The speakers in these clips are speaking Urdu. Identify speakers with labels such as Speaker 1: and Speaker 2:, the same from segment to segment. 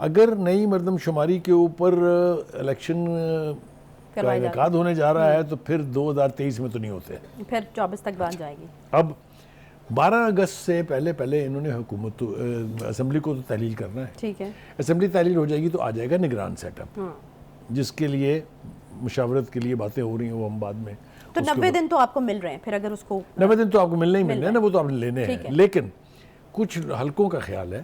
Speaker 1: اگر نئی مردم شماری کے اوپر الیکشن کا انعقاد ہونے جا رہا ہے تو پھر 2023 میں تو نہیں ہوتے،
Speaker 2: پھر 24 تک بن جائے گی۔
Speaker 1: اب 12 اگست سے پہلے انہوں نے حکومت اسمبلی کو تو تحلیل کرنا ہے،
Speaker 2: ٹھیک ہے،
Speaker 1: اسمبلی تحلیل ہو جائے گی تو آ جائے گا نگران سیٹ اپ، جس کے لیے مشاورت کے لیے باتیں ہو رہی ہیں، وہ ہم بعد میں۔
Speaker 2: تو 90 دن تو آپ کو مل رہے ہیں، پھر اگر اس کو
Speaker 1: 90 دن تو آپ کو ملنے ہی ملنے ہیں نا، وہ تو آپ نے لینے ہیں، لیکن کچھ حلقوں کا خیال ہے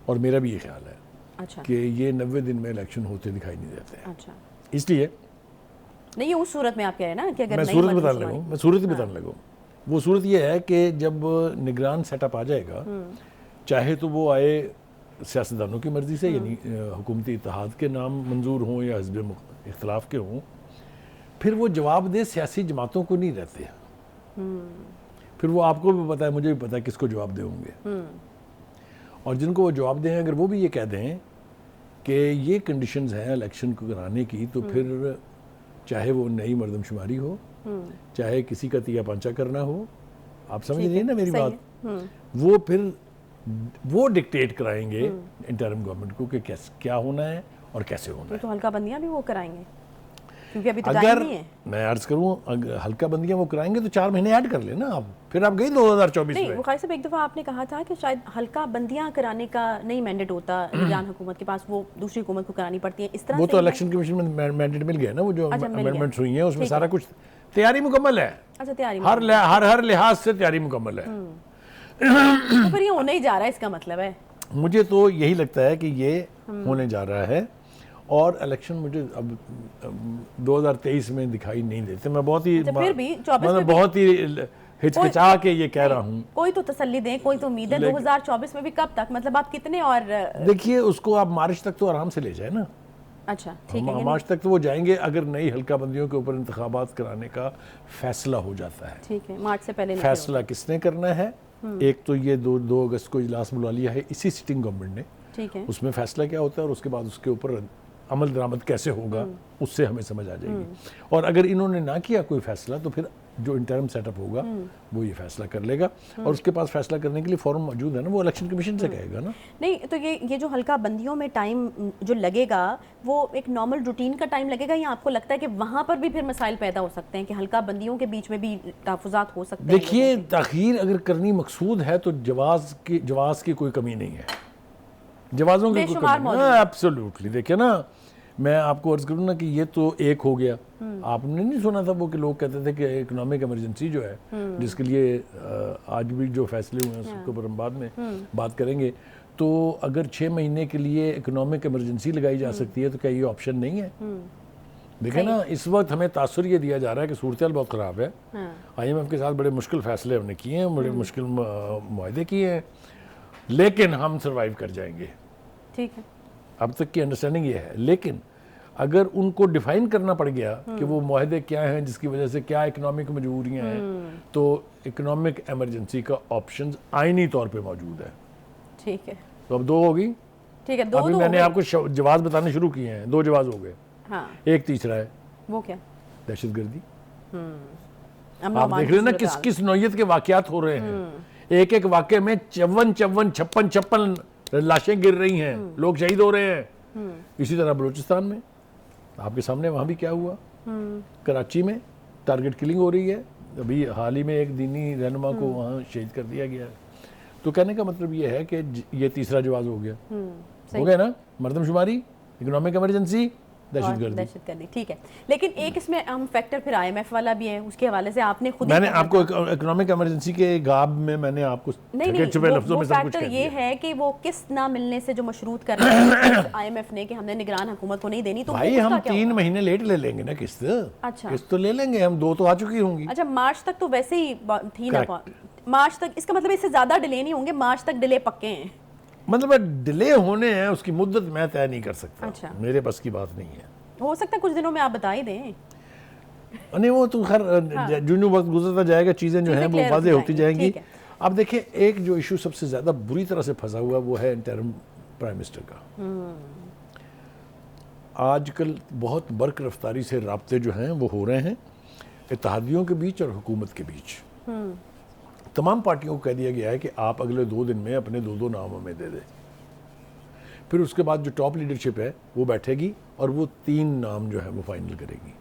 Speaker 1: اور میرا بھی یہ خیال ہے
Speaker 2: اچھا
Speaker 1: کہ یہ 90 دن میں الیکشن ہوتے دکھائی نہیں دیتے ہیں،
Speaker 2: اچھا
Speaker 1: اس لیے
Speaker 2: نہیں، یہ اس صورت میں آپ کہہ رہے ہیں نا کہ اگر
Speaker 1: میں
Speaker 2: نہیں
Speaker 1: صورت بتانے لگا ہوں، میں صورت ہی بتانے لگا ہوں۔ وہ صورت یہ ہے کہ جب نگران سیٹ اپ آ جائے گا، چاہے تو وہ آئے سیاستدانوں کی مرضی سے، یعنی حکومتی اتحاد کے نام منظور ہوں یا حزب اختلاف کے ہوں، پھر وہ جواب دہ سیاسی جماعتوں کو نہیں رہتے، پھر وہ آپ کو بھی پتا ہے، مجھے بھی پتا ہے کس کو جواب دے ہوں گے، اور جن کو وہ جواب دیں اگر وہ بھی یہ کہہ دیں کہ یہ کنڈیشنز ہیں الیکشن کو کرانے کی، تو پھر چاہے وہ نئی مردم شماری ہو، چاہے کسی کا تیا پانچا کرنا ہو، آپ سمجھ رہی ہیں نا میری بات، وہ پھر وہ ڈکٹیٹ کرائیں گے انٹرم گورنمنٹ کو کہ کیا ہونا ہے اور کیسے ہونا ہے۔
Speaker 2: تو حلقہ بندیاں بھی وہ کرائیں گے کیونکہ ابھی تو
Speaker 1: اگر
Speaker 2: ٹائم نہیں ہے۔
Speaker 1: میں عرض کروں اگر حلقہ بندیاں وہ کرائیں گے تو 4 مہینے ایڈ کر لینا آپ، پھر آپ گئی 2024
Speaker 2: نہیں،
Speaker 1: میں۔
Speaker 2: بخاری صاحب ایک دفعہ آپ نے کہا تھا کہ شاید حلقہ بندیاں کرانے کا نہیں مینڈیٹ ہوتا نگران حکومت کے پاس، وہ دوسری حکومت کو کرانی پڑتی ہے، اس طرح
Speaker 1: وہ
Speaker 2: سے
Speaker 1: تو الیکشن کمیشن میں مینڈیٹ مل گیا نا، وہ جو
Speaker 2: اچھا، مل گیا۔
Speaker 1: امینڈمنٹس ہوئی ہیں اس میں سارا کچھ تیاری مکمل ہے،
Speaker 2: اچھا تیاری
Speaker 1: ہر لحاظ سے تیاری مکمل ہے۔
Speaker 2: تو پھر یہ ہونے ہی جا رہا ہے، اس کا مطلب ہے
Speaker 1: مجھے تو یہی لگتا ہے کہ یہ ہونے جا رہا ہے، اور الیکشن مجھے اب 2023 میں دکھائی نہیں دیتے۔ میں بہت ہی
Speaker 2: پھر بھی 24
Speaker 1: میں بہت ہی ہچکچا کے یہ کہہ رہا ہوں۔
Speaker 2: کوئی تو تسلی دیں، کوئی تو امید ہے 2024 میں بھی کب تک، مطلب آپ کتنے اور
Speaker 1: دیکھیے اس کو آپ مارچ تک تو آرام سے لے جائیں نا،
Speaker 2: اچھا ٹھیک ہے،
Speaker 1: مارچ تک تو وہ جائیں گے اگر نئی حلقہ بندیوں کے اوپر انتخابات کرانے کا فیصلہ ہو جاتا ہے۔
Speaker 2: ٹھیک ہے، مارچ سے پہلے
Speaker 1: فیصلہ کس نے کرنا ہے؟ ایک تو یہ 2 اگست کو اجلاس بلا لیا ہے اسی سٹنگ گورنمنٹ نے،
Speaker 2: ٹھیک ہے،
Speaker 1: اس میں فیصلہ کیا ہوتا ہے اور اس کے بعد اس کے اوپر عمل درآمد کیسے ہوگا اس سے ہمیں سمجھ آ جائے گی، اور اگر انہوں نے نہ کیا کوئی فیصلہ تو پھر جو انٹرم سیٹ اپ ہوگا وہ یہ فیصلہ کر لے گا، اور اس کے پاس فیصلہ کرنے کے لیے فورم موجود ہے نا، وہ الیکشن کمیشن سے کہے گا نا۔
Speaker 2: نہیں تو یہ جو حلقہ بندیوں میں ٹائم جو لگے گا وہ ایک نارمل روٹین کا ٹائم لگے گا، یا آپ کو لگتا ہے کہ وہاں پر بھی پھر مسائل پیدا ہو سکتے ہیں کہ حلقہ بندیوں کے بیچ میں بھی تحفظات ہو سکتے ہیں؟
Speaker 1: دیکھیے تاخیر اگر کرنی مقصود ہے تو جواز کی کوئی کمی نہیں ہے، جوازوں کی کوئی کمی نہیں ہے، ایبسولوٹلی۔ دیکھیں نا، میں آپ کو عرض کروں نا کہ یہ تو ایک ہو گیا، آپ نے نہیں سنا تھا وہ کہ لوگ کہتے تھے کہ اکنامک ایمرجنسی جو ہے جس کے لیے آج بھی جو فیصلے ہوئے ہیں اس کے اوپر ہم بعد میں بات کریں گے، تو اگر 6 مہینے کے لیے اکنامک ایمرجنسی لگائی جا سکتی ہے تو کیا یہ آپشن نہیں ہے؟ دیکھیں نا، اس وقت ہمیں تاثر یہ دیا جا رہا ہے کہ صورتحال بہت خراب ہے، آئی ایم ایف کے ساتھ بڑے مشکل فیصلے ہم نے کیے ہیں، بڑے مشکل معاہدے کیے ہیں، لیکن ہم سروائیو کر جائیں گے،
Speaker 2: ٹھیک ہے،
Speaker 1: اب تک کی انڈرسٹینڈنگ یہ ہے۔ لیکن اگر ان کو ڈیفائن کرنا پڑ گیا کہ وہ معاہدے کیا ہیں جس کی وجہ سے کیا اکنامک مجبوریاں ہیں، تو اکنامک ایمرجنسی کا آپشنز آئینی طور پہ موجود ہے۔
Speaker 2: ٹھیک ہے،
Speaker 1: تو اب 2 ہوگی،
Speaker 2: ٹھیک ہے،
Speaker 1: ابھی میں نے آپ کو جواز بتانے شروع کیے ہیں، 2 جواز ہو گئے،
Speaker 2: ہاں
Speaker 1: ایک تیسرا ہے
Speaker 2: وہ کیا،
Speaker 1: دہشت گردی۔
Speaker 2: امن و
Speaker 1: آپ
Speaker 2: امان
Speaker 1: دیکھ
Speaker 2: کی
Speaker 1: رہے ہیں نا
Speaker 2: صورتحال۔
Speaker 1: کس نوعیت کے واقعات ہو رہے ہیں، ایک واقعے میں 56 لاشیں گر رہی ہیں، لوگ شہید ہو رہے ہیں۔ اسی طرح بلوچستان میں آپ کے سامنے وہاں بھی کیا ہوا، کراچی میں ٹارگٹ کلنگ ہو رہی ہے، ابھی حال ہی میں ایک دینی رہنما کو وہاں شہید کر دیا گیا ہے۔ تو کہنے کا مطلب یہ ہے کہ یہ تیسرا جواز ہو گیا، ہو گیا نا، مردم شماری، اکنامک ایمرجنسی، دہشت گردی۔
Speaker 2: ٹھیک ہے، لیکن ایک اس میں اہم فیکٹر پھر آئی ایم ایف والا بھی ہے، اس کے حوالے سے آپ نے خود
Speaker 1: میں نے آپ کو اکنامک ایمرجنسی کے غاب میں میں نے آپ کو چھپے لفظوں میں سب کچھ کہہ دیا۔
Speaker 2: یہ ہے کہ وہ کس نہ ملنے سے جو مشروط کر رہے ہیں آئی ایم ایف نے کہ ہم نے نگران حکومت کو نہیں دینی، تو
Speaker 1: بھائی ہم 3 مہینے لیٹ لے لیں گے نا قسط،
Speaker 2: اچھا
Speaker 1: قسط تو لے لیں گے ہم، 2 تو آ چکی ہوں گی۔
Speaker 2: اچھا مارچ تک تو ویسے ہی تھی نا، مارچ تک، اس کا مطلب اس سے زیادہ ڈیلے نہیں ہوں گے، مارچ تک ڈیلے پکے ہیں،
Speaker 1: مطلب ڈیلے ہونے ہیں، اس کی مدت میں طے نہیں کر سکتا،
Speaker 2: اچھا
Speaker 1: میرے بس کی بات نہیں ہے،
Speaker 2: ہو سکتا ہے کچھ دنوں میں آپ بتا ہی دیں۔
Speaker 1: نہیں وہ تو خیر جو وقت گزرتا جائے گا چیزیں جو ہیں وہ واضح ہوتی جائیں گی۔ اب دیکھیں ایک جو ایشو سب سے زیادہ بری طرح سے پھنسا ہوا وہ ہے انٹرم پرائم منسٹر کا۔ آج کل بہت برق رفتاری سے رابطے جو ہیں وہ ہو رہے ہیں اتحادیوں کے بیچ اور حکومت کے بیچ۔ تمام پارٹیوں کو کہہ دیا گیا ہے کہ آپ اگلے 2 دن میں اپنے 2 نام ہمیں دے دیں۔ پھر اس کے بعد جو ٹاپ لیڈرشپ ہے وہ بیٹھے گی اور وہ 3 نام جو ہے وہ فائنل کرے گی.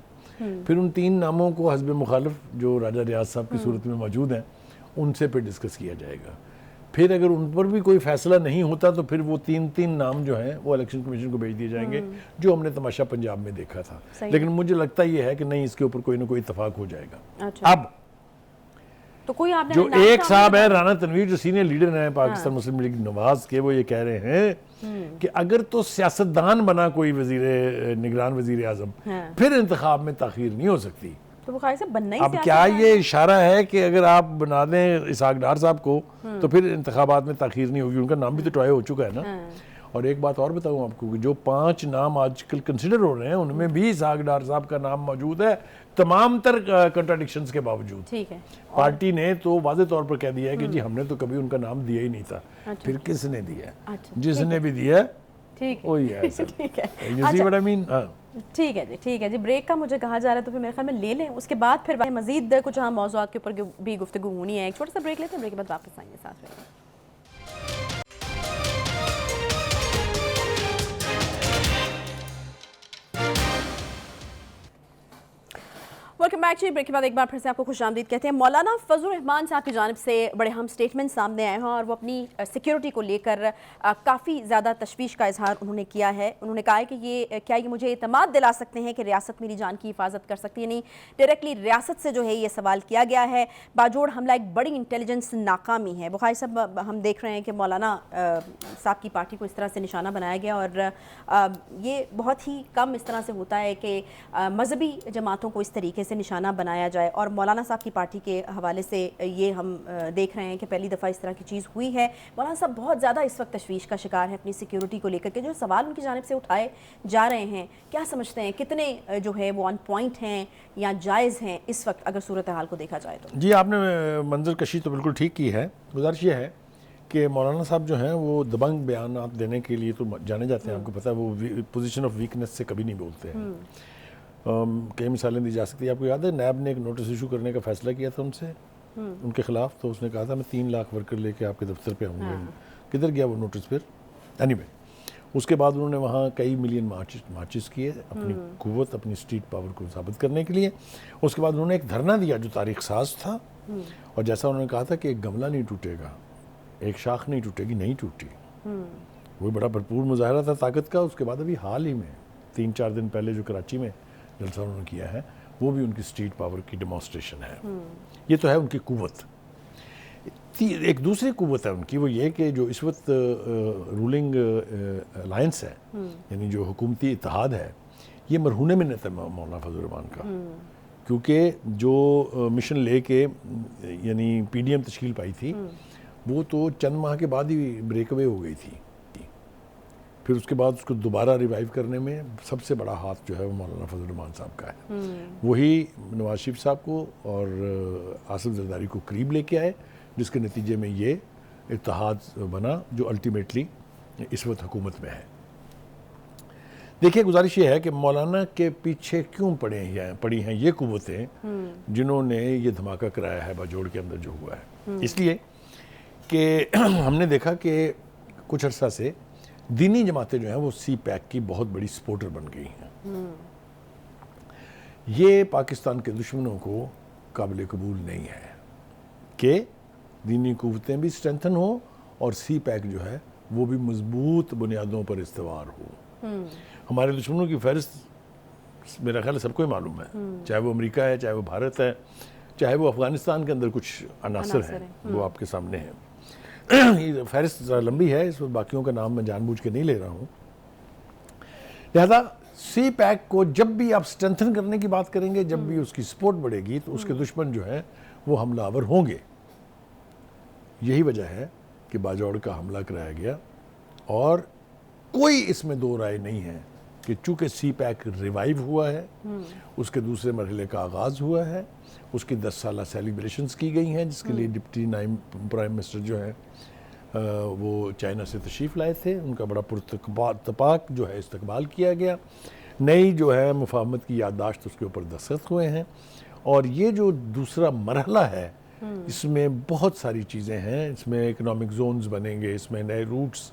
Speaker 1: پھر ان 3 ناموں کو حزب مخالف جو راجہ ریاض صاحب کی صورت میں موجود ہیں ان سے پھر ڈسکس کیا جائے گا. پھر اگر ان پر بھی کوئی فیصلہ نہیں ہوتا تو پھر وہ 3 نام جو ہیں وہ الیکشن کمیشن کو بھیج دیے جائیں گے, جو ہم نے تماشا پنجاب میں دیکھا تھا. لیکن مجھے لگتا یہ ہے کہ نہیں, اس کے اوپر کوئی نہ کوئی اتفاق ہو جائے گا. اب
Speaker 2: تو کوئی آپ
Speaker 1: جو ایک صاحب ہے رانا تنویر, جو سینئر لیڈر ہیں پاکستان مسلم لیگ نواز کے, وہ یہ کہہ رہے ہیں کہ اگر تو سیاستدان بنا کوئی نگران وزیر اعظم, پھر انتخاب میں تاخیر نہیں ہو سکتی. اب کیا یہ اشارہ ہے کہ اگر آپ بنا دیں اسحاق ڈار صاحب کو تو پھر انتخابات میں تاخیر نہیں ہوگی؟ ان کا نام بھی تو ٹرائی ہو چکا ہے نا. اور ایک بات اور بتاؤں آپ کو کہ جو 5 نام آج کل کنسیڈر ہو رہے ہیں ان میں بھی اسحاق ڈار صاحب کا نام موجود ہے, تمام تر کنٹراڈکشنز کے باوجود. پارٹی نے تو واضح طور پر کہہ دیا ہے کہ جی ہم نے تو کبھی ان کا نام دیا ہی نہیں تھا. پھر کس نے دیا ہے؟ جس نے بھی دیا وہی ہے.
Speaker 2: ٹھیک ہے جی, ٹھیک ہے جی. بریک کا مجھے کہا جا رہا ہے تو پھر میرے خیال میں لے لیں, اس کے بعد پھر مزید کچھ موضوعات کے اوپر بھی گفتگو ہونی ہے. ایک چھوٹا سا بریک لیتے ہیں, بریک کے بعد واپس آئیں گے ساتھ میں. ویلکم بیک جی. بریک کے بعد ایک بار پھر سے آپ کو خوش آمدید کہتے ہیں. مولانا فضل الرحمان صاحب کی جانب سے بڑے اہم سٹیٹمنٹ سامنے آئے ہیں اور وہ اپنی سیکیورٹی کو لے کر کافی زیادہ تشویش کا اظہار انہوں نے کیا ہے. انہوں نے کہا ہے کہ کیا یہ مجھے اعتماد دلا سکتے ہیں کہ ریاست میری جان کی حفاظت کر سکتی ہے؟ نہیں, ڈائریکٹلی ریاست سے جو ہے یہ سوال کیا گیا ہے. باجوڑ حملہ ایک بڑی انٹیلیجنس ناکامی ہے. بخاری صاحب, ہم دیکھ رہے ہیں کہ مولانا صاحب کی پارٹی کو اس طرح سے نشانہ بنایا گیا اور یہ بہت ہی کم اس طرح سے ہوتا ہے کہ مذہبی جماعتوں کو اس طریقے سے نشانہ بنایا جائے. اور مولانا صاحب کی پارٹی کے حوالے سے یہ ہم دیکھ رہے ہیں کہ پہلی دفعہ اس طرح کی چیز ہوئی ہے. مولانا صاحب بہت زیادہ اس وقت تشویش کا شکار ہے اپنی سیکیورٹی کو لے کر کے. جو سوال ان کی جانب سے اٹھائے جا رہے ہیں, کیا سمجھتے ہیں کتنے جو ہے وہ آن پوائنٹ ہیں یا جائز ہیں اس وقت اگر صورتحال کو دیکھا جائے تو؟
Speaker 1: جی, آپ نے منظر کشی تو بالکل ٹھیک کی ہے. گزارش یہ ہے کہ مولانا صاحب جو ہیں وہ دبنگ بیانات دینے کے لیے تو جانے جاتے ہیں. آپ کو پتہ ہے وہ پوزیشن آف ویکنس سے کبھی نہیں بولتے ہیں. کئی مثالیں دی جا سکتی ہیں. آپ کو یاد ہے نیب نے ایک نوٹس ایشو کرنے کا فیصلہ کیا تھا ان کے خلاف, تو اس نے کہا تھا میں 3 لاکھ ورکر لے کے آپ کے دفتر پہ آؤں گا. کدھر گیا وہ نوٹس پھر؟ اینی وے, اس کے بعد انہوں نے وہاں کئی ملین مارچز کیے اپنی قوت, اپنی اسٹریٹ پاور کو ثابت کرنے کے لیے. اس کے بعد انہوں نے ایک دھرنا دیا جو تاریخ ساز تھا, اور جیسا انہوں نے کہا تھا کہ ایک گملہ نہیں ٹوٹے گا, ایک شاخ نہیں ٹوٹے گی, نہیں ٹوٹی. وہ بڑا بھرپور مظاہرہ تھا طاقت کا. اس کے بعد ابھی حال ہی میں 3-4 دن پہلے جو کراچی میں جلسہ انہوں نے کیا ہے وہ بھی ان کی اسٹریٹ پاور کی ڈیمانسٹریشن ہے. یہ تو ہے ان کی قوت. ایک دوسری قوت ہے ان کی, وہ یہ کہ جو اس وقت رولنگ الائنس ہے, یعنی جو حکومتی اتحاد ہے, یہ مرہون منت ہے مولانا فضل الرحمان کا. کیونکہ جو مشن لے کے یعنی پی ڈی ایم تشکیل پائی تھی وہ تو چند ماہ کے بعد ہی بریک اوے ہو گئی تھی. پھر اس کے بعد اس کو دوبارہ ریوائیو کرنے میں سب سے بڑا ہاتھ جو ہے وہ مولانا فضل الرحمان صاحب کا ہے. وہی نواز شریف صاحب کو اور آصف زرداری کو قریب لے کے آئے, جس کے نتیجے میں یہ اتحاد بنا جو الٹیمیٹلی اس وقت حکومت میں ہے. دیکھیے, گزارش یہ ہے کہ مولانا کے پیچھے کیوں پڑی ہیں یہ قوتیں جنہوں نے یہ دھماکہ کرایا ہے باجوڑ کے اندر جو ہوا ہے. اس لیے کہ ہم نے دیکھا کہ کچھ عرصہ سے دینی جماعتیں جو ہیں وہ سی پیک کی بہت بڑی سپورٹر بن گئی ہیں. یہ پاکستان کے دشمنوں کو قابل قبول نہیں ہے کہ دینی قوتیں بھی اسٹرینتھن ہوں اور سی پیک جو ہے وہ بھی مضبوط بنیادوں پر استوار ہو. ہمارے دشمنوں کی فہرست میرا خیال ہے سب کو ہی معلوم ہے, چاہے وہ امریکہ ہے, چاہے وہ بھارت ہے, چاہے وہ افغانستان کے اندر کچھ عناصر ہیں وہ آپ کے سامنے ہیں. فہرست ذرا لمبی ہے, اس وقت باقیوں کا نام میں جان بوجھ کے نہیں لے رہا ہوں. لہذا سی پیک کو جب بھی آپ اسٹرینتھن کرنے کی بات کریں گے, جب بھی اس کی سپورٹ بڑھے گی تو اس کے دشمن جو ہیں وہ حملہ آور ہوں گے. یہی وجہ ہے کہ باجوڑ کا حملہ کرایا گیا, اور کوئی اس میں دو رائے نہیں ہے کہ چونکہ سی پیک ریوائیو ہوا ہے, اس کے دوسرے مرحلے کا آغاز ہوا ہے, اس کی 10 سالہ سیلیبریشنز کی گئی ہیں جس کے لیے ڈپٹی پرائم منسٹر جو ہے وہ چائنا سے تشریف لائے تھے. ان کا بڑا پرتپاک جو ہے استقبال کیا گیا. نئی جو ہے مفاہمت کی یادداشت اس کے اوپر دستخط ہوئے ہیں. اور یہ جو دوسرا مرحلہ ہے اس میں بہت ساری چیزیں ہیں. اس میں اکنامک زونز بنیں گے, اس میں نئے روٹس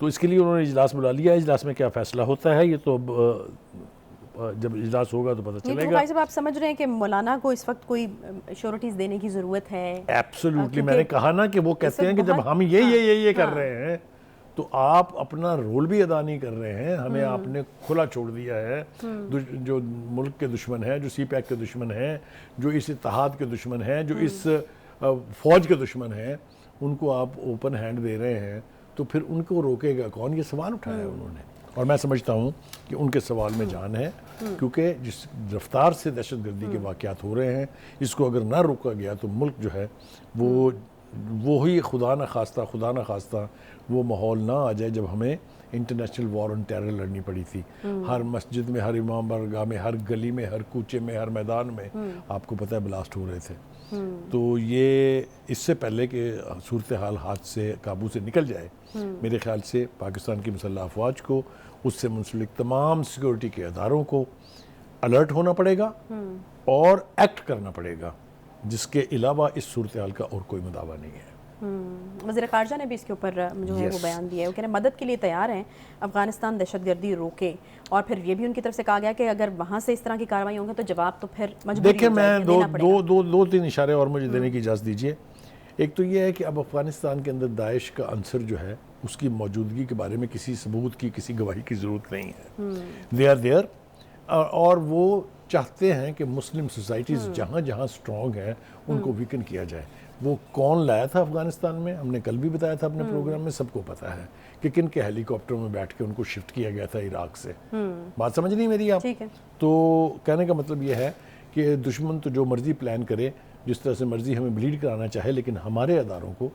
Speaker 1: تو اس کے لیے انہوں نے اجلاس بلا لیا. اجلاس میں کیا فیصلہ ہوتا ہے یہ تو جب اجلاس ہوگا تو پتہ چلے گا.
Speaker 2: بھائی صاحب آپ سمجھ رہے ہیں کہ مولانا کو اس وقت کوئی شیورٹیز دینے کی ضرورت ہے؟
Speaker 1: ایبسولوٹلی. میں نے کہا نا کہ وہ کہتے ہیں کہ جب ہم یہ کر رہے ہیں تو آپ اپنا رول بھی ادا نہیں کر رہے ہیں. ہمیں آپ نے کھلا چھوڑ دیا ہے. جو ملک کے دشمن ہیں, جو سی پیک کے دشمن ہیں, جو اس اتحاد کے دشمن ہیں, جو اس فوج کے دشمن ہیں, ان کو آپ اوپن ہینڈ دے رہے ہیں تو پھر ان کو روکے گا کون؟ یہ سوال اٹھایا ہے انہوں نے. اور میں سمجھتا ہوں کہ ان کے سوال میں جان ہے, کیونکہ جس رفتار سے دہشت گردی کے واقعات ہو رہے ہیں اس کو اگر نہ روکا گیا تو ملک جو ہے وہی خدا نہ خواستہ وہ ماحول نہ آ جائے جب ہمیں انٹرنیشنل وار آن ٹیرر لڑنی پڑی تھی. ہر مسجد میں, ہر امام بارگاہ میں, ہر گلی میں, ہر کوچے میں, ہر میدان میں آپ کو پتہ ہے بلاسٹ ہو رہے تھے. تو یہ اس سے پہلے کہ صورتحال ہاتھ سے قابو سے نکل جائے, میرے خیال سے پاکستان کی مسلح افواج کو, اس سے منسلک تمام سیکورٹی کے اداروں کو الرٹ ہونا پڑے گا اور ایکٹ کرنا پڑے گا, جس کے علاوہ اس صورتحال کا اور کوئی مداوع نہیں ہے.
Speaker 2: وزیر خارجہ نے بھی اس کے اوپر جو ہے وہ بیان دیا ہے. وہ کہہ رہے ہیں مدد کے لیے تیار ہیں, افغانستان دہشت گردی روکے. اور پھر یہ بھی ان کی طرف سے کہا گیا کہ اگر وہاں سے اس طرح کی کارروائی ہوں گے تو جواب تو پھر مجبوری
Speaker 1: دیکھیں, میں دو تین اشارے اور مجھے دینے کی اجازت دیجیے. ایک تو یہ ہے کہ اب افغانستان کے اندر داعش کا عنصر جو ہے اس کی موجودگی کے بارے میں کسی ثبوت کی, کسی گواہی کی ضرورت نہیں ہے. دے آر دیئر, اور وہ چاہتے ہیں کہ مسلم سوسائٹیز جہاں جہاں سٹرونگ ہیں ان کو ویکن کیا جائے. وہ کون لایا تھا افغانستان میں, ہم نے کل بھی بتایا تھا اپنے پروگرام میں, سب کو پتہ ہے کہ کن کے ہیلی کاپٹروں میں بیٹھ کے ان کو شفٹ کیا گیا تھا عراق سے. بات سمجھ نہیں میری آپ؟ تو کہنے کا مطلب یہ ہے کہ دشمن تو جو مرضی پلان کرے, جس طرح سے مرضی ہمیں بلیڈ کرانا چاہے, لیکن ہمارے اداروں کو,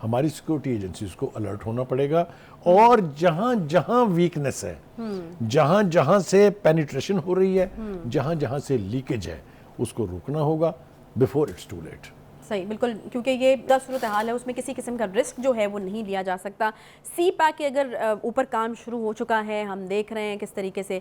Speaker 1: ہماری سیکورٹی ایجنسیز کو الرٹ ہونا پڑے گا. اور جہاں جہاں ویکنس ہے, جہاں جہاں سے پینیٹریشن ہو رہی ہے, جہاں جہاں سے لیکیج ہے, اس کو روکنا ہوگا بیفور اٹس ٹو لیٹ.
Speaker 2: صحیح, بالکل, کیونکہ یہ صورتحال ہے اس میں کسی قسم کا رسک جو ہے وہ نہیں لیا جا سکتا. سی پیک کے اگر اوپر کام شروع ہو چکا ہے, ہم دیکھ رہے ہیں کس طریقے سے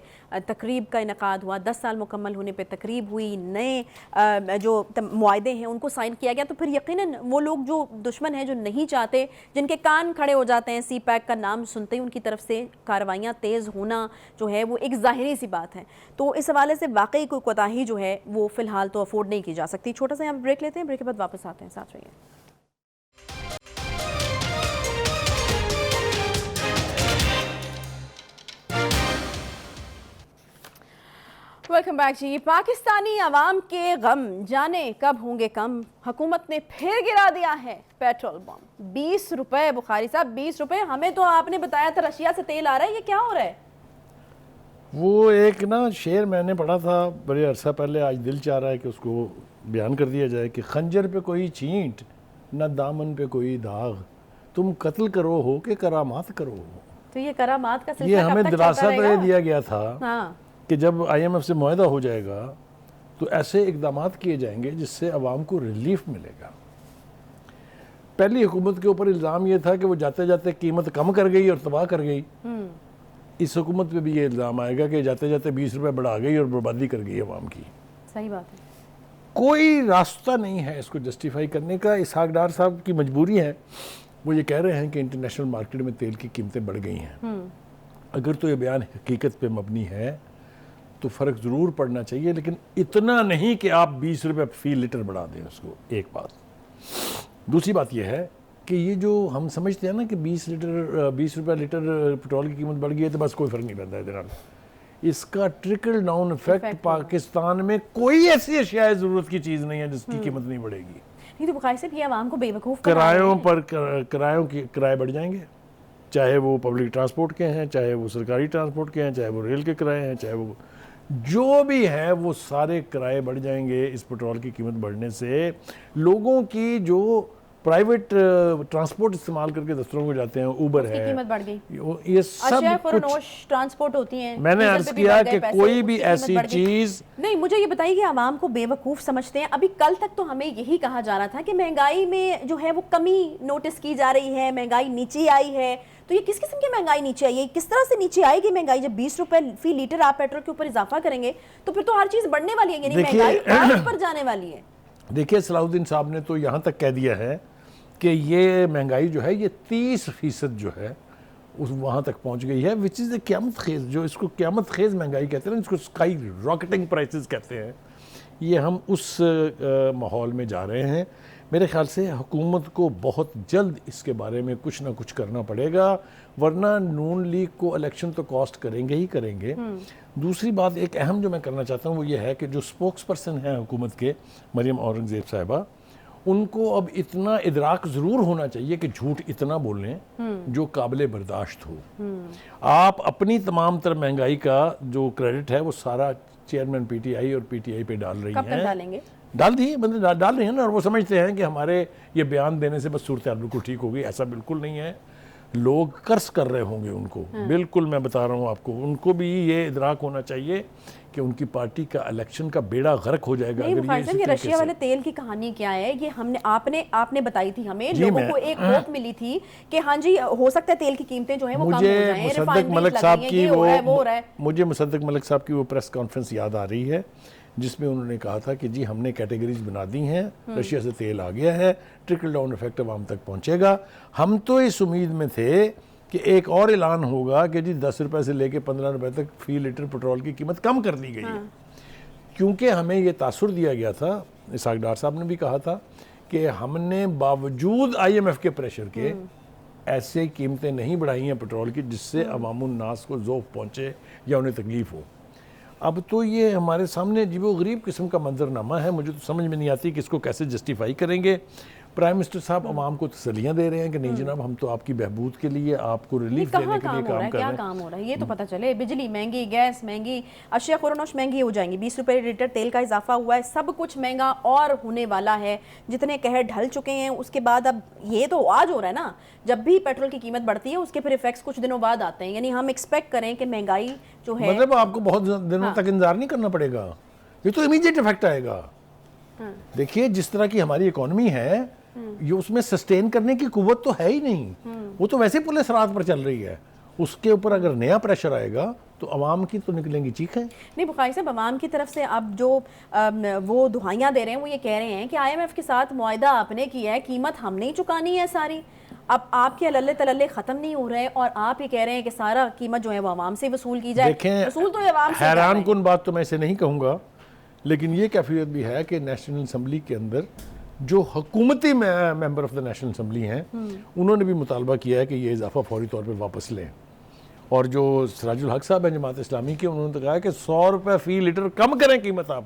Speaker 2: تقریب کا انعقاد ہوا, 10 سال مکمل ہونے پہ تقریب ہوئی, نئے جو معاہدے ہیں ان کو سائن کیا گیا. تو پھر یقیناً وہ لوگ جو دشمن ہیں, جو نہیں چاہتے, جن کے کان کھڑے ہو جاتے ہیں سی پیک کا نام سنتے ہی, ان کی طرف سے کارروائیاں تیز ہونا جو ہے وہ ایک ظاہری سی بات ہے. تو اس حوالے سے واقعی کوئی کوتاہی جو ہے وہ فی الحال تو افورڈ نہیں کی جا سکتی. چھوٹا سا یہاں بریک لیتے ہیں, بریک کے بعد واپس آتے ہیں, ساتھ رہیے. ویلکم بیک جی. پاکستانی عوام کے غم جانے کب ہوں گے کم. حکومت نے پھر گرا دیا ہے پیٹرول بم. 20 روپے بخاری صاحب, 20 روپے. ہمیں تو آپ نے بتایا تھا رشیا سے تیل آ رہا ہے, یہ کیا ہو رہا ہے؟
Speaker 1: وہ ایک نا شعر میں نے پڑھا تھا بڑے عرصہ پہلے, آج دل چاہ رہا ہے کہ اس کو بیان کر دیا جائے کہ خنجر پہ کوئی چھینٹ, نہ دامن پہ کوئی داغ, تم قتل کرو ہو کہ کرامات کرو.
Speaker 2: تو یہ کرامات کا سلسلہ
Speaker 1: یہ ہمیں دلاسا دیا گیا تھا کہ جب IMF سے معاہدہ ہو جائے گا تو ایسے اقدامات کیے جائیں گے جس سے عوام کو ریلیف ملے گا. پہلی حکومت کے اوپر الزام یہ تھا کہ وہ جاتے جاتے قیمت کم کر گئی اور تباہ کر گئی. اس حکومت پہ بھی یہ الزام آئے گا کہ جاتے جاتے 20 روپے بڑھا گئی اور بربادی کر گئی عوام کی.
Speaker 2: صحیح بات ہے.
Speaker 1: کوئی راستہ نہیں ہے اس کو جسٹیفائی کرنے کا. اسحاق ڈار صاحب کی مجبوری ہے, وہ یہ کہہ رہے ہیں کہ انٹرنیشنل مارکیٹ میں تیل کی قیمتیں بڑھ گئی ہیں. اگر تو یہ بیان حقیقت پہ مبنی ہے تو فرق ضرور پڑنا چاہیے, لیکن اتنا نہیں کہ آپ 20 روپے فی لیٹر بڑھا دیں اس کو. ایک بات. دوسری بات یہ ہے کہ یہ جو ہم سمجھتے ہیں نا کہ 20 روپے لیٹر پٹرول کی قیمت بڑھ گئی ہے تو بس کوئی فرق نہیں پڑتا ہے جناب. اس کا ٹرکل ڈاؤن ایفیکٹ پاکستان میں کوئی ایسی اشیاء ضرورت کی چیز نہیں ہے جس کی قیمت نہیں بڑھے گی.
Speaker 2: نہیں تو بخاری صاحب یہ عوام کو بے وقوف
Speaker 1: کرایوں پر کرائے بڑھ جائیں گے, چاہے وہ پبلک ٹرانسپورٹ کے ہیں, چاہے وہ سرکاری ٹرانسپورٹ کے ہیں, چاہے وہ ریل کے کرائے ہیں, چاہے وہ جو بھی ہے, وہ سارے کرائے بڑھ جائیں گے اس پٹرول کی قیمت بڑھنے سے. لوگوں کی جو پرائیویٹ ٹرانسپورٹ استعمال کر کے دفتروں کو جاتے ہیں, اوبر ہے,
Speaker 2: قیمت بڑھ گئی,
Speaker 1: یہ سب
Speaker 2: کچھ ٹرانسپورٹ ہوتی ہیں.
Speaker 1: میں نے عرض کیا کہ کوئی بھی ایسی چیز
Speaker 2: نہیں. مجھے یہ بتائیے کہ عوام کو بے وقوف سمجھتے ہیں. ابھی کل تک تو ہمیں یہی کہا جا رہا تھا کہ مہنگائی میں جو ہے وہ کمی نوٹس کی جا رہی ہے, مہنگائی نیچے آئی ہے. تو یہ کس قسم کی مہنگائی نیچے آئی ہے, کس طرح سے نیچے آئے گی مہنگائی؟ جب 20 روپے فی لیٹر آپ پیٹرول کے اوپر اضافہ کریں گے تو پھر تو ہر چیز بڑھنے والی ہے, یعنی مہنگائی اور پر جانے والی ہے.
Speaker 1: دیکھیے صلاح الدین صاحب نے تو یہاں تک کہہ دیا ہے کہ یہ مہنگائی جو ہے یہ 30% جو ہے اس وہاں تک پہنچ گئی ہے وچ از اے قیامت خیز, جو اس کو قیامت خیز مہنگائی کہتے ہیں نا, اس کو اسکائی راکٹنگ پرائسز کہتے ہیں. یہ ہم اس ماحول میں جا رہے ہیں. میرے خیال سے حکومت کو بہت جلد اس کے بارے میں کچھ نہ کچھ کرنا پڑے گا, ورنہ نون لیگ کو الیکشن تو کاسٹ کریں گے ہی کریں گے. دوسری بات ایک اہم جو میں کرنا چاہتا ہوں وہ یہ ہے کہ جو سپوکس پرسن ہیں حکومت کے, مریم اورنگزیب صاحبہ, ان کو اب اتنا ادراک ضرور ہونا چاہیے کہ جھوٹ اتنا بولیں جو قابل برداشت ہو. آپ اپنی تمام تر مہنگائی کا جو کریڈٹ ہے وہ سارا چیئرمین پی ٹی آئی اور پی ٹی آئی پہ ڈال رہی ہیں.
Speaker 2: کب تک ڈالیں گے؟
Speaker 1: ڈال دیے, بندے ڈال رہے ہیں نا, اور وہ سمجھتے ہیں کہ ہمارے یہ بیان دینے سے بس صورتحال بالکل ٹھیک ہوگی. ایسا بالکل نہیں ہے. لوگ قرض کر رہے ہوں گے ان کو, بالکل میں بتا رہا ہوں آپ کو, ان کو بھی یہ ادراک ہونا چاہیے کہ ان کی پارٹی کا الیکشن کا بیڑا غرق ہو جائے گا.
Speaker 2: نہیں یہ رشیا والے تیل کی کہانی کیا ہے, یہ ہم نے آپ نے بتائی تھی ہمیں, لوگوں کو ایک ہوپ ملی تھی کہ ہاں جی ہو سکتا ہے تیل کی قیمتیں جو ہیں وہ کم ہو جائیں,
Speaker 1: مصدق ملک صاحب کی مجھے مصدق ملک صاحب کی وہ پریس کانفرنس یاد آ رہی ہے جس میں انہوں نے کہا تھا کہ جی ہم نے کیٹیگریز بنا دی ہیں, رشیا سے تیل آ گیا ہے, ٹرکل ڈاؤن ایفیکٹ عوام تک پہنچے گا. ہم تو اس امید میں تھے کہ ایک اور اعلان ہوگا کہ جی 10 روپے سے لے کے 15 روپے تک فی لیٹر پیٹرول کی قیمت کم کر دی گئی ہے. کیونکہ ہمیں یہ تاثر دیا گیا تھا, اسحاق ڈار صاحب نے بھی کہا تھا کہ ہم نے باوجود آئی ایم ایف کے پریشر کے ایسے قیمتیں نہیں بڑھائی ہیں پیٹرول کی جس سے عوام الناس کو ذوق پہنچے یا انہیں تکلیف ہو. اب تو یہ ہمارے سامنے عجیب و غریب قسم کا منظرنامہ ہے. مجھے تو سمجھ میں نہیں آتی کہ اس کو کیسے جسٹیفائی کریں گے. پرائم منسٹر صاحب عوام کو تسلیاں دے رہے ہیں کہ نہیں جناب ہم تو آپ کی بہبود کے لیے, آپ کو ریلیف دینے کے لیے کام کر رہے ہیں.
Speaker 2: کیا کام ہو رہا ہے یہ تو پتہ چلے. بجلی مہنگی, گیس مہنگی, اشیاء خوراک مہنگی ہو جائیں گی, 20 روپے لیٹر تیل کا اضافہ ہوا ہے, سب کچھ مہنگا اور ہونے والا ہے. جتنے قہر ڈھل چکے ہیں اس کے بعد اب یہ تو آج ہو رہا ہے نا, جب بھی پیٹرول کی قیمت بڑھتی ہے اس کے پھر ایفیکٹس کچھ دنوں بعد آتے ہیں. یعنی ہم ایکسپیکٹ کریں کہ مہنگائی جو ہے,
Speaker 1: مطلب آپ کو بہت دنوں تک انتظار نہیں کرنا پڑے گا, یہ تو امیڈیٹ ایفیکٹ آئے گا. دیکھیے جس طرح کی ہماری اکانومی ہے یہ اس میں سسٹین کرنے کی قوت تو ہے ہی نہیں. وہ تو ویسے پورے سرات پر چل رہی ہے. اس کے اوپر اگر نیا پریشر آئے گا تو عوام کی تو نکلیں گی چیخیں.
Speaker 2: نہیں بخاری صاحب, عوام کی طرف سے اب جو وہ دہائیاں دے رہے ہیں وہ یہ کہہ رہے ہیں کہ آئی ایم ایف کے ساتھ معاہدہ آپ نے کیا ہے, قیمت ہم نہیں چکانی ہے ساری. اب آپ کے عللے تللے ختم نہیں ہو رہے اور آپ یہ کہہ رہے ہیں کہ سارا قیمت جو ہے وہ عوام سے وصول کی جائے. وصول تو عوام سے.
Speaker 1: حیران کن بات تو میں اسے نہیں کہوں گا, لیکن یہ کیفیت بھی ہے کہ نیشنل اسمبلی کے اندر جو حکومتی member of the national assembly ہیں انہوں نے بھی مطالبہ کیا ہے کہ یہ اضافہ فوری طور پہ واپس لیں. اور جو سراج الحق صاحب ہیں جماعت اسلامی کے, انہوں نے کہا کہ 100 روپے فی لیٹر کم کریں قیمت آپ.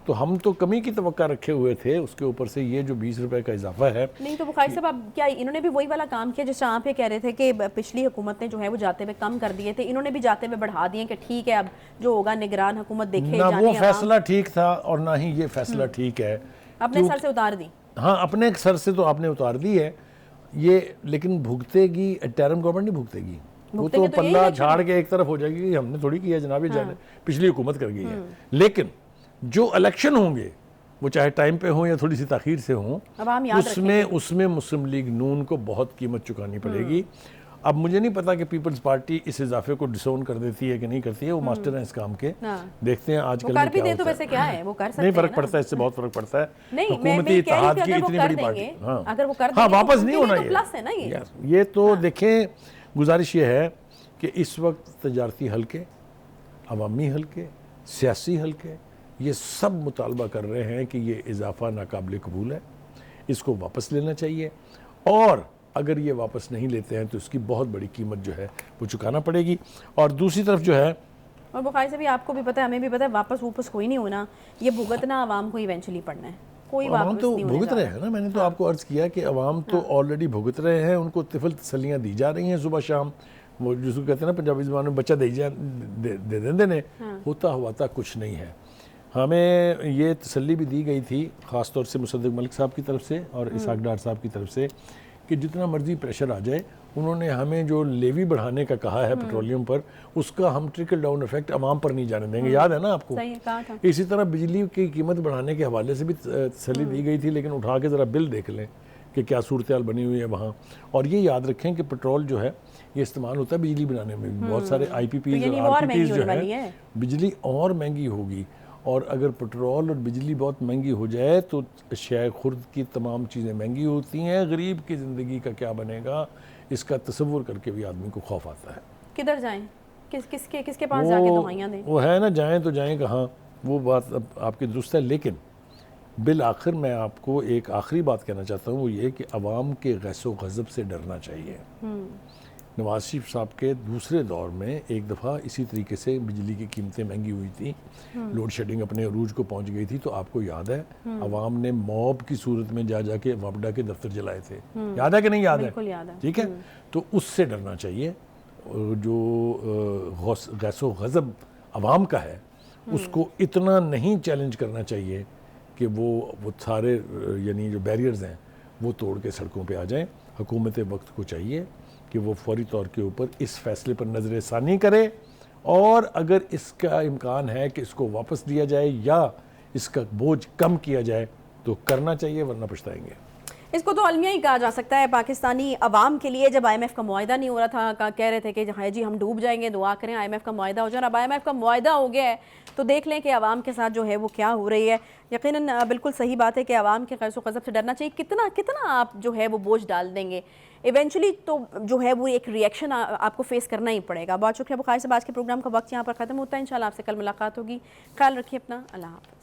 Speaker 1: تو ہم تو کمی کی توقع رکھے ہوئے تھے, اس کے اوپر سے یہ جو 20 روپے کا اضافہ ہے.
Speaker 2: نہیں تو بخاری صاحب اب کیا انہوں نے بھی وہی والا کام کیا جس طرح آپ یہ کہہ رہے تھے کہ پچھلی حکومت نے جو ہے وہ جاتے ہوئے کم کر دیے تھے, انہوں نے بھی جاتے ہوئے بڑھا دیے کہ ٹھیک ہے اب جو ہوگا نگران حکومت دیکھے
Speaker 1: نہ وہ فیصلہ ٹھیک تھا اور نہ ہی یہ فیصلہ ٹھیک ہے.
Speaker 2: اپنے سر سے اتار دی.
Speaker 1: ہاں اپنے سر سے تو آپ نے اتار دی ہے یہ, لیکن بھگتے گی ٹیرم گورنمنٹ نہیں بھگتے گی. وہ تو پلہ جھاڑ کے ایک طرف ہو جائے گی, ہم نے تھوڑی کیا جناب, یہ پچھلی حکومت کر گئی ہے. لیکن جو الیکشن ہوں گے وہ چاہے ٹائم پہ ہوں یا تھوڑی سی تاخیر سے ہوں, اس میں مسلم لیگ نون کو بہت قیمت چکانی پڑے گی. اب مجھے نہیں پتا کہ پیپلز پارٹی اس اضافے کو ڈسون کر دیتی ہے کہ نہیں کرتی ہے, وہ ماسٹر ہیں اس کام کے. دیکھتے ہیں آج کل
Speaker 2: کر بھی دے تو ویسے کیا ہے, وہ کر سکتے ہیں.
Speaker 1: نہیں فرق پڑتا ہے, اس سے بہت فرق پڑتا ہے.
Speaker 2: حکومتی اتحاد کی اتنی بڑی پارٹی, اگر وہ کر دیں گے
Speaker 1: واپس نہیں ہونا. یہ تو دیکھیں گزارش یہ ہے کہ اس وقت تجارتی حلقے, عوامی حلقے, سیاسی حلقے, یہ سب مطالبہ کر رہے ہیں کہ یہ اضافہ ناقابل قبول ہے, اس کو واپس لینا چاہیے. اور اگر یہ واپس نہیں لیتے ہیں تو اس کی بہت بڑی قیمت جو ہے وہ چکانا پڑے گی. اور دوسری طرف جو ہے,
Speaker 2: اور بخاری سے بھی آپ کو بھی پتہ ہے, ہمیں بھی پتہ ہے, واپس کوئی نہیں ہونا, یہ بھگتنا عوام کو ایونچولی پڑنا ہے. کوئی
Speaker 1: عوام تو بھگت رہے ہیں نا. میں نے تو آپ کو عرض کیا کہ عوام تو آلریڈی بھگت رہے ہیں, ان کو طفل تسلیاں دی جا رہی ہیں صبح شام. وہ جس کو کہتے ہیں نا پنجابی زبان میں بچہ دے دیں, ہوتا ہوا تھا کچھ نہیں ہے. ہمیں یہ تسلی بھی دی گئی تھی خاص طور سے مصدق ملک صاحب کی طرف سے اور اسحاق ڈار صاحب کی طرف سے کہ جتنا مرضی پریشر آ جائے, انہوں نے ہمیں جو لیوی بڑھانے کا کہا ہے پیٹرولیم پر, اس کا ہم ٹرکل ڈاؤن ایفیکٹ عوام پر نہیں جانے دیں گے. یاد ہے نا آپ کو؟ اسی طرح بجلی کی قیمت بڑھانے کے حوالے سے بھی تسلی دی گئی تھی, لیکن اٹھا کے ذرا بل دیکھ لیں کہ کیا صورتحال بنی ہوئی ہے وہاں. اور یہ یاد رکھیں کہ پیٹرول جو ہے یہ استعمال ہوتا ہے بجلی بنانے میں. بہت سارے آئی پی پیز اور آر پی پیز جو ہے, بجلی اور مہنگی ہوگی. اور اگر پیٹرول اور بجلی بہت مہنگی ہو جائے تو اشیاء خرد کی تمام چیزیں مہنگی ہوتی ہیں. غریب کی زندگی کا کیا بنے گا, اس کا تصور کر کے بھی آدمی کو خوف آتا ہے.
Speaker 2: کدھر جائیں؟ کس کے پاس جا کے دعائیاں دیں؟
Speaker 1: وہ ہے نا، جائیں تو جائیں کہاں، وہ بات اب آپ کی درست ہے. لیکن بالآخر میں آپ کو ایک آخری بات کہنا چاہتا ہوں، وہ یہ کہ عوام کے غیظ و غضب سے ڈرنا چاہیے. نواز شریف صاحب کے دوسرے دور میں ایک دفعہ اسی طریقے سے بجلی کی قیمتیں مہنگی ہوئی تھی، لوڈ شیڈنگ اپنے عروج کو پہنچ گئی تھی، تو آپ کو یاد ہے عوام نے موب کی صورت میں جا کے وابڈا کے دفتر جلائے تھے. یاد ہے کہ نہیں یاد ہے؟
Speaker 2: بالکل یاد ہے.
Speaker 1: ٹھیک ہے، تو اس سے ڈرنا چاہیے. جو غیظ و غضب عوام کا ہے اس کو اتنا نہیں چیلنج کرنا چاہیے کہ وہ سارے یعنی جو بیریئرز ہیں وہ توڑ کے سڑکوں پہ آ جائیں. حکومت وقت کو چاہیے کہ وہ فوری طور کے اوپر اس فیصلے پر نظر ثانی کرے، اور اگر اس کا امکان ہے کہ اس کو واپس لیا جائے یا اس کا بوجھ کم کیا جائے تو کرنا چاہیے، ورنہ پچھتائیں گے.
Speaker 2: اس کو تو المیہ ہی کہا جا سکتا ہے پاکستانی عوام کے لیے. جب IMF کا معاہدہ نہیں ہو رہا تھا، کہہ رہے تھے کہ جی ہم ڈوب جائیں گے، دعا کریں IMF کا معاہدہ ہو جائے. اب IMF کا معاہدہ ہو گیا ہے تو دیکھ لیں کہ عوام کے ساتھ جو ہے وہ کیا ہو رہی ہے. یقیناً بالکل صحیح بات ہے کہ عوام کے غیظ و غضب سے ڈرنا چاہیے. کتنا آپ جو ہے وہ بوجھ ڈال دیں گے، ایونچولی تو جو ہے وہ ایک ریئیکشن آپ کو فیس کرنا ہی پڑے گا. بہت شکریہ بخاری صاحب. آج کے پروگرام کا وقت یہاں پر ختم ہوتا ہے. انشاءاللہ آپ سے کل ملاقات ہوگی. خیال رکھیے اپنا. اللہ حافظ.